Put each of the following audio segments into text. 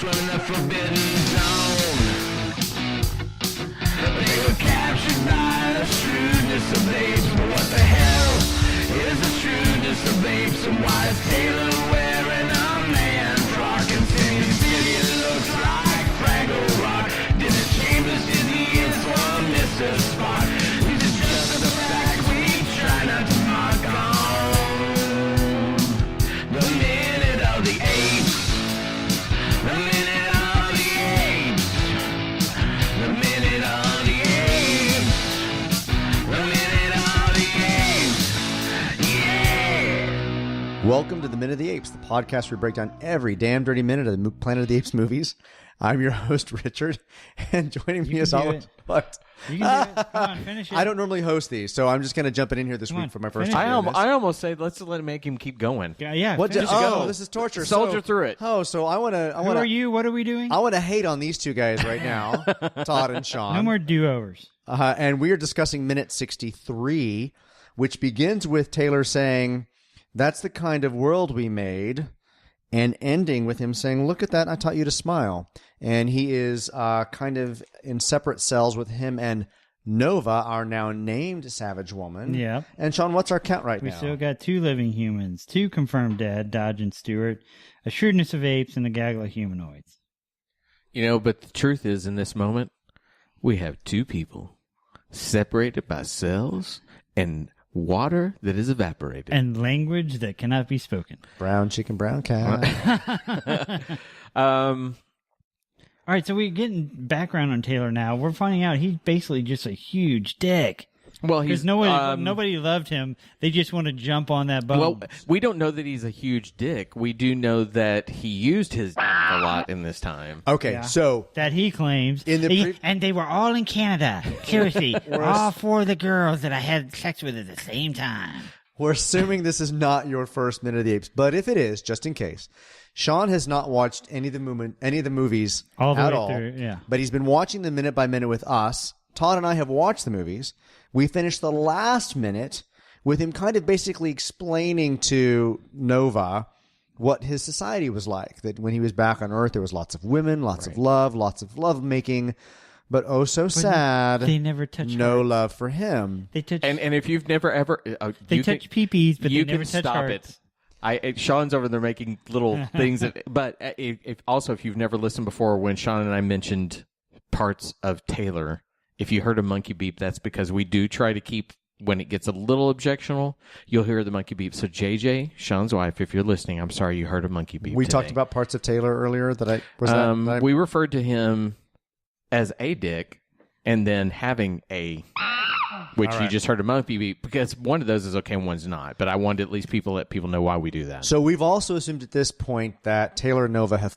swimming the forbidden zone. They were captured by the shrewdness of apes. But what the hell is the shrewdness of apes? And why is Taylor wearing a man frock and singing City looks like Fraggle Rock? Dinner Chambers did the influence Mr. Spock. This is just the fact we try not to mock on. The minute of the apes. The minute of the apes. The minute of the apes. The minute of the apes. Yeah. Welcome to the Minute of the Apes, the podcast where we break down every damn dirty minute of the Planet of the Apes movies. I'm your host, Richard, and joining me as always. What? You can do it. Come on, finish it. I don't normally host these, so I'm just going to jump in here this week for my first finish time. I almost say let's make him keep going. Yeah. What? finish it. go. This is torture. Soldier through it. Oh, so I want to. Who are you? What are we doing? I want to hate on these two guys right now, Todd and Sean. No more do-overs. And we are discussing minute 63, which begins with Taylor saying, "That's the kind of world we made," and ending with him saying, "Look at that, I taught you to smile." And he is kind of in separate cells with him and Nova, our now named Savage Woman. Yeah. And Sean, what's our count right We now? still got 2 living humans, 2 confirmed dead, Dodge and Stewart, a shrewdness of apes, and a gaggle of humanoids. You know, but the truth is, in this moment, we have 2 people separated by cells and water that is evaporated. And language that cannot be spoken. Brown chicken, brown cat. All right, so we're getting background on Taylor now. We're finding out he's basically just a huge dick. Well, Because he's nobody loved him. They just want to jump on that bone. Well, we don't know that he's a huge dick. We do know that he used his dick a lot in this time. Okay, Yeah. so that he claims. In the and they were all in Canada. Seriously. all 4 of the girls that I had sex with at the same time. we're assuming this is not your first Minute of the Apes, but if it is, just in case, Sean has not watched any of the movies All the at way all. through, yeah. But he's been watching them minute by minute with us. Todd and I have watched the movies. We finished the last minute with him kind of basically explaining to Nova what his society was like. That when he was back on Earth, there was lots of women, lots of love making, but oh so sad. They never touch no hearts. love for him. They touch. And if you've never ever, they touch peepees, but you they never can touch stop hearts. it. Sean's over there making little things that, but if you've never listened before, when Sean and I mentioned parts of Taylor, if you heard a monkey beep, that's because we do try to keep, when it gets a little objectionable, you'll hear the monkey beep. So JJ, Sean's wife, if you're listening, I'm sorry you heard a monkey beep. We today. talked about parts of Taylor earlier We referred to him as a dick, and then having a, which you just heard a monkey beep, because one of those is okay and one's not. But I wanted at least let people know why we do that. So we've also assumed at this point that Taylor and Nova have.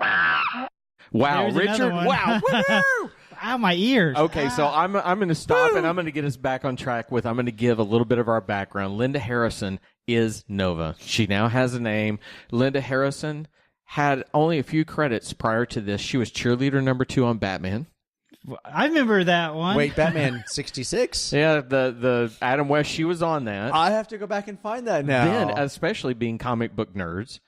Wow, There's Richard! another one. Wow, woohoo! Ow, my ears. Okay, so I'm going to stop and I'm going to get us back on track with, I'm going to give a little bit of our background. Linda Harrison is Nova. She now has a name. Linda Harrison had only a few credits prior to this. She was cheerleader number 2 on Batman. I remember that one. Wait, Batman 66? Yeah, the Adam West, she was on that. I have to go back and find that now. Then, especially being comic book nerds,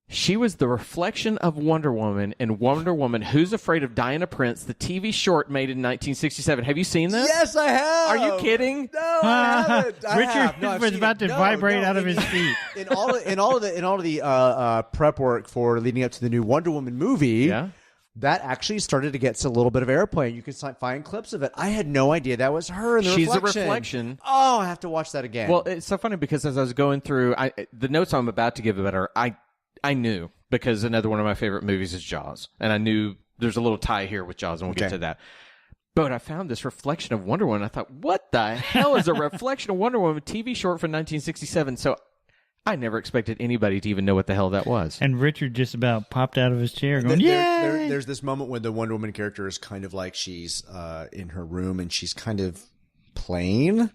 she was the reflection of Wonder Woman in Wonder Woman Who's Afraid of Diana Prince, the TV short made in 1967. Have you seen that? Yes, I have. Are you kidding? No, I haven't. I Richard have. No, I've was seen about it. to vibrate out of his seat. In all of the prep work for leading up to the new Wonder Woman movie, Yeah. that actually started to get a little bit of airplay. You can find clips of it. I had no idea that was her in the She's reflection. a reflection. Oh, I have to watch that again. Well, it's so funny because as I was going through the notes I'm about to give about her, I knew, because another one of my favorite movies is Jaws, and I knew there's a little tie here with Jaws, and we'll get to that. But I found this reflection of Wonder Woman. I thought, what the hell is a reflection of Wonder Woman TV short from 1967? So I never expected anybody to even know what the hell that was. And Richard just about popped out of his chair going, There's this moment when the Wonder Woman character is kind of like she's in her room and she's kind of plain.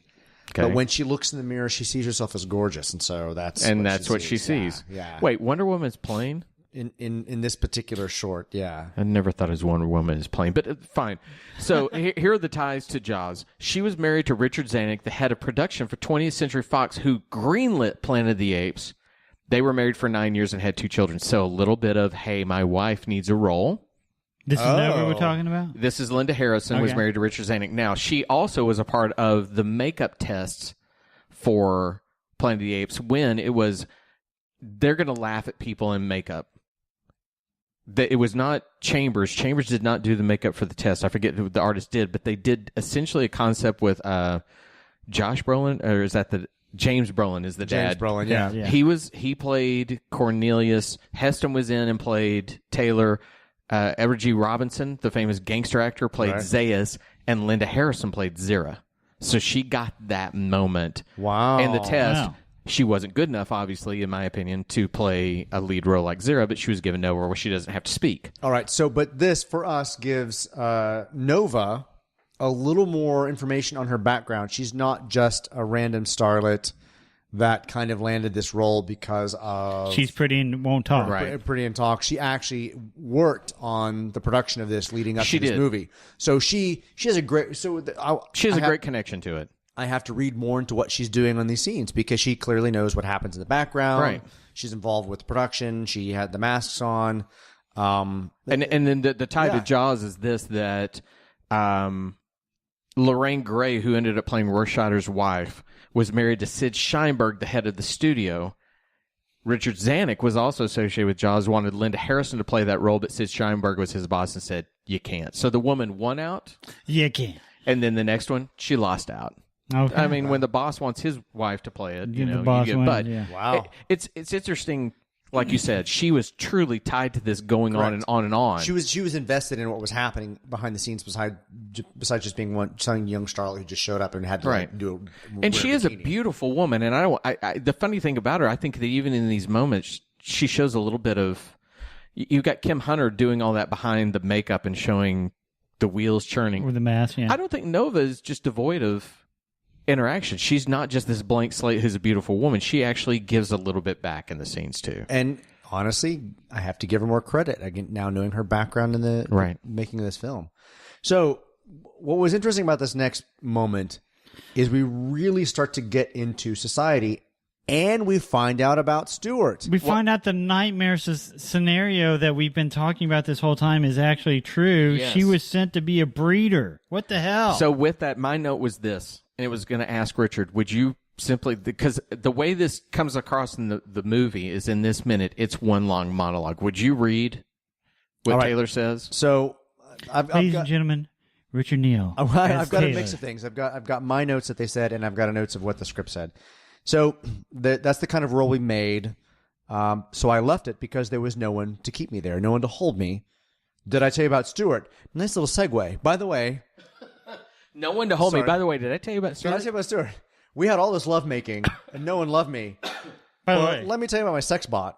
Okay. But when she looks in the mirror, she sees herself as gorgeous, and so that's what she sees. Yeah. Wait, Wonder Woman's plain? In this particular short, yeah. I never thought his Wonder Woman is plain, but fine. So here are the ties to Jaws. She was married to Richard Zanuck, the head of production for 20th Century Fox, who greenlit Planet of the Apes. They were married for 9 years and had 2 children. So a little bit of, hey, my wife needs a role. This is not what we're talking about? This is Linda Harrison, was married to Richard Zanuck. Now, she also was a part of the makeup tests for Planet of the Apes when it was, they're going to laugh at people in makeup. It was not Chambers. Chambers did not do the makeup for the test. I forget who the artist did, but they did essentially a concept with Josh Brolin, or is that the James Brolin is the dad? James Brolin, yeah. He played Cornelius. Heston was in and played Taylor. Edward G. Robinson, the famous gangster actor, played Zayas, and Linda Harrison played Zira. So she got that moment. Wow. In the test. Wow. She wasn't good enough, obviously, in my opinion, to play a lead role like Zira, but she was given Nova where she doesn't have to speak. All right. So, but this, for us, gives Nova a little more information on her background. She's not just a random starlet that kind of landed this role because of... She's pretty and won't talk. Right. Pretty and talk. She actually worked on the production of this leading up to this did. movie. So she has a great... She has a great connection to it. I have to read more into what she's doing on these scenes because she clearly knows what happens in the background. Right. She's involved with the production. She had the masks on. And then the tie to Jaws is this, that Lorraine Gray, who ended up playing Roy Scheider's wife, was married to Sid Sheinberg, the head of the studio. Richard Zanuck was also associated with Jaws, wanted Linda Harrison to play that role, but Sid Sheinberg was his boss and said, you can't. So the woman won out. You can't. And then the next one, she lost out. Okay. I mean, when the boss wants his wife to play it, The boss wins, but Wow. it's interesting. Like you said, she was truly tied to this going on and on and on. She was invested in what was happening behind the scenes besides just being some young starlet who just showed up and had to do a and she is a beautiful woman. And I the funny thing about her, I think that even in these moments, she shows a little bit of. You got Kim Hunter doing all that behind the makeup and showing the wheels churning With the mask, yeah. I don't think Nova is just devoid of interaction. She's not just this blank slate who's a beautiful woman. She actually gives a little bit back in the scenes too. And honestly, I have to give her more credit again now, knowing her background in the making of this film. So, what was interesting about this next moment is we really start to get into society, and we find out about Stewart. We find out the nightmare scenario that we've been talking about this whole time is actually true. Yes. She was sent to be a breeder. What the hell? So with that, my note was this, and it was going to ask Richard, would you simply, because the way this comes across in the movie is in this minute, it's one long monologue. Would you read what Taylor says? So, ladies and gentlemen, Richard Neal. I've got a mix of things. I've got my notes that they said, and I've got notes of what the script said. So that's the kind of role we made. So I left it because there was no one to keep me there, no one to hold me. Did I tell you about Stewart? Nice little segue. By the way, no one to hold me. By the way, did I tell you about Stewart? Did I tell you about Stewart? We had all this lovemaking, and no one loved me. By the way, let me tell you about my sex bot.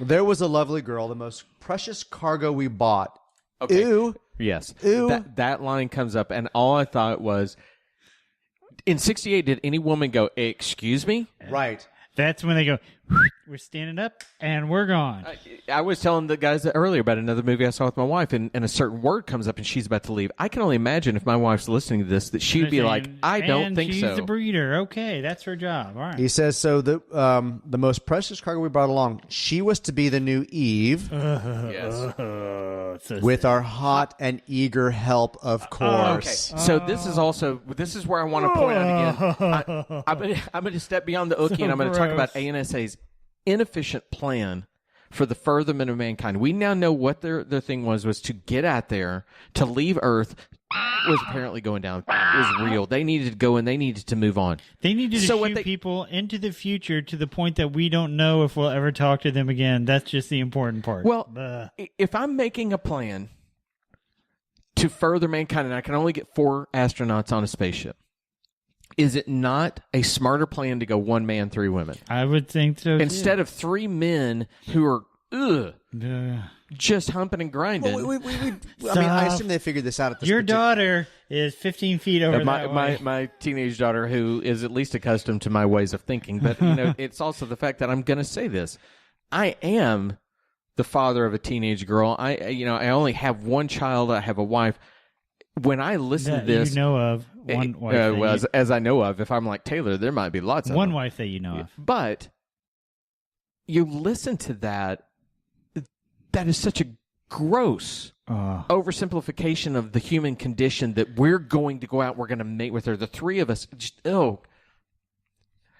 There was a lovely girl, the most precious cargo we bought. Okay. Ew. Yes. Ew. That line comes up, and all I thought was, in 68, did any woman go, excuse me? Right. That's when they go, we're standing up and we're gone. I was telling the guys earlier about another movie I saw with my wife, and a certain word comes up and she's about to leave. I can only imagine if my wife's listening to this that she'd be like, I don't think so. She's a breeder. Okay, that's her job. All right. He says, so the most precious cargo we brought along, she was to be the new Eve. Yes. With our hot and eager help, of course. Okay. So this is where I want to point out again. I'm going to step beyond the ookie, and I'm going to talk about ANSA's inefficient plan for the furtherment of mankind. We now know what their thing was to get out there, to leave Earth. Was apparently going down. It was real. They needed to go and they needed to move on. They needed to shoot people into the future to the point that we don't know if we'll ever talk to them again. That's just the important part. Well, if I'm making a plan to further mankind and I can only get 4 astronauts on a spaceship, is it not a smarter plan to go 1 man, 3 women? I would think so, too. Instead of 3 men who are just humping and grinding. I assume they figured this out at this Your daughter is 15 feet over that way. My teenage daughter, who is at least accustomed to my ways of thinking, but it's also the fact that I'm going to say this. I am the father of a teenage girl. I only have 1 child. I have a wife. When I listen to this, you know of one wife. as I know of, if I'm like Taylor, there might be lots of one wife that you know of. But you listen to that. That is such a gross oversimplification of the human condition that we're going to go out, we're going to mate with her. The three of us,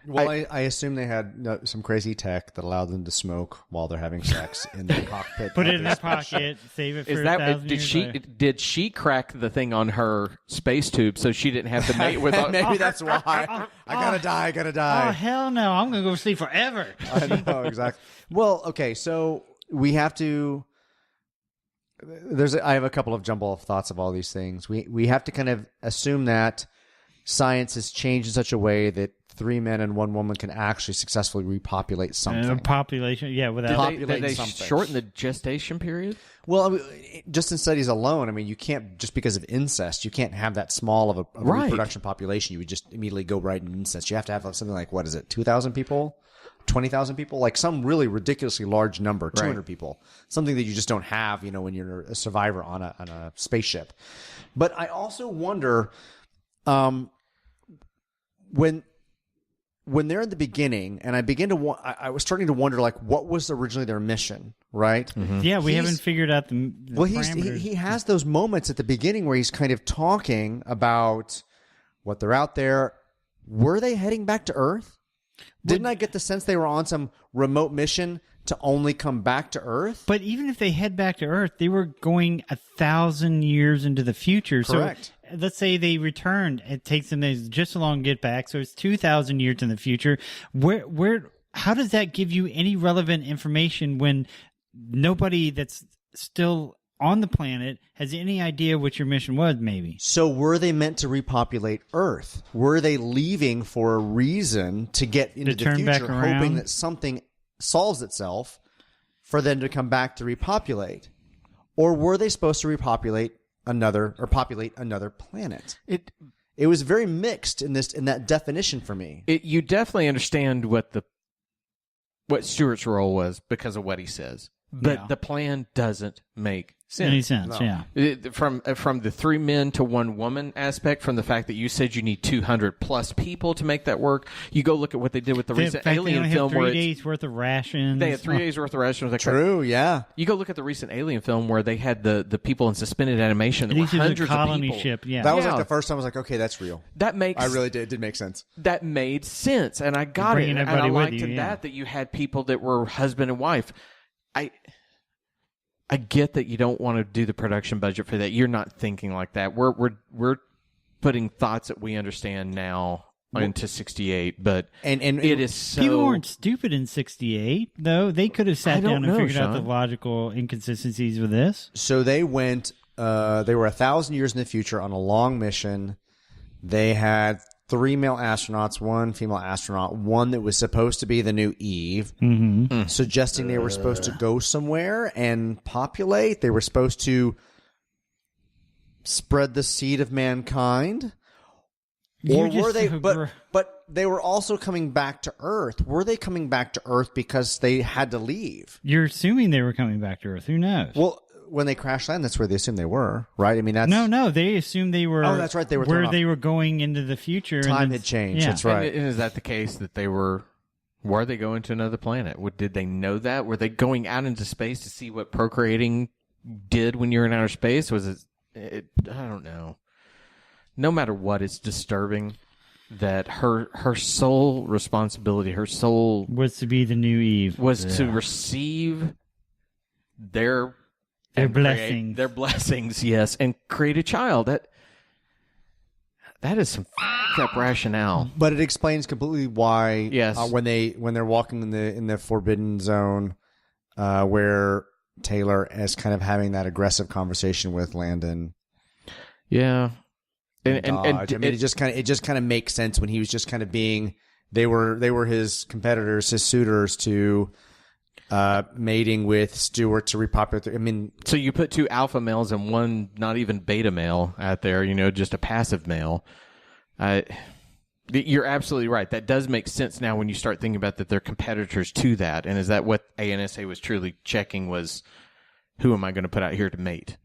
Well, I assume they had some crazy tech that allowed them to smoke while they're having sex in the cockpit. Put it in their pocket, save it for is that 1,000 years later. did she crack the thing on her space tube so she didn't have to mate with us? Maybe that's why. I gotta die. Oh, hell no. I'm going to go sleep forever. I know, exactly. Well, okay, so we have to... I have a couple of jumble of thoughts of all these things. We have to kind of assume that science has changed in such a way that 3 men and 1 woman can actually successfully repopulate something. Population, yeah, without... Did they shorten the gestation period? Well, I mean, just in studies alone, I mean, you can't, just because of incest, you can't have that small of a reproduction population. You would just immediately go right into incest. You have to have something like, 2,000 people? 20,000 people? Like some really ridiculously large number, 200 people. Something that you just don't have, when you're a survivor on a spaceship. But I also wonder, when they're in the beginning, and I was starting to wonder, like, what was originally their mission, right? Mm-hmm. Yeah, we haven't figured out the parameters. He has those moments at the beginning where he's kind of talking about what they're out there. Were they heading back to Earth? Didn't I get the sense they were on some remote mission to only come back to Earth? But even if they head back to Earth, they were going 1,000 years into the future. Correct. So let's say they returned. It takes them just so long to get back. So it's 2,000 years in the future. How does that give you any relevant information when nobody that's still on the planet has any idea what your mission was, maybe? So were they meant to repopulate Earth? Were they leaving for a reason to get into the future, hoping that something solves itself for them to come back to repopulate? Or were they supposed to populate another planet? It was very mixed in that definition for me. You definitely understand what Stewart's role was because of what he says. But the plan doesn't make sense. Any sense, yeah. From the 3 men to 1 woman aspect, from the fact that you said you need 200 plus people to make that work, you go look at what they did with the recent Alien film where 3 days worth of rations. They had 3 days worth of rations. True, yeah. You go look at the recent Alien film where they had the people in suspended animation that were hundreds of colony people. Ship, yeah. That was like the first time I was like, okay, that's real. I really did. It did make sense. That made sense, and I got it. And I liked that you had people that were husband and wife. I get that you don't want to do the production budget for that. You're not thinking like that. We're putting thoughts that we understand now into 68, but it is so... People weren't stupid in 68, though. They could have sat down and figured out the logical inconsistencies with this. So they went... they were 1,000 years in the future on a long mission. They had 3 male astronauts, 1 female astronaut, 1 that was supposed to be the new Eve, suggesting they were supposed to go somewhere and populate. They were supposed to spread the seed of mankind. Or were they? But they were also coming back to Earth. Were they coming back to Earth because they had to leave? You're assuming they were coming back to Earth. Who knows? Well, when they crash land, that's where they assumed they were, right? I mean, that's... No, they assumed they were... Oh, that's right, they were... Where they were going into the future. Time had changed, that's right. And is that the case that they were... Were they going to another planet? Did they know that? Were they going out into space to see what procreating did when you're in outer space? Was it I don't know. No matter what, it's disturbing that her sole responsibility, her sole... was to be the new Eve. Was to receive their blessings. Their blessings, yes, and create a child. That is some up rationale. But it explains completely why when they're walking in the forbidden zone, where Taylor is kind of having that aggressive conversation with Landon. Yeah. And I mean, it just kind of makes sense when he was just kind of being, they were his competitors, his suitors to mating with Stewart to repopulate. I mean, so you put 2 alpha males and 1 not even beta male out there, just a passive male. You're absolutely right. That does make sense now when you start thinking about that they're competitors to that. And is that what ANSA was truly checking was, who am I going to put out here to mate?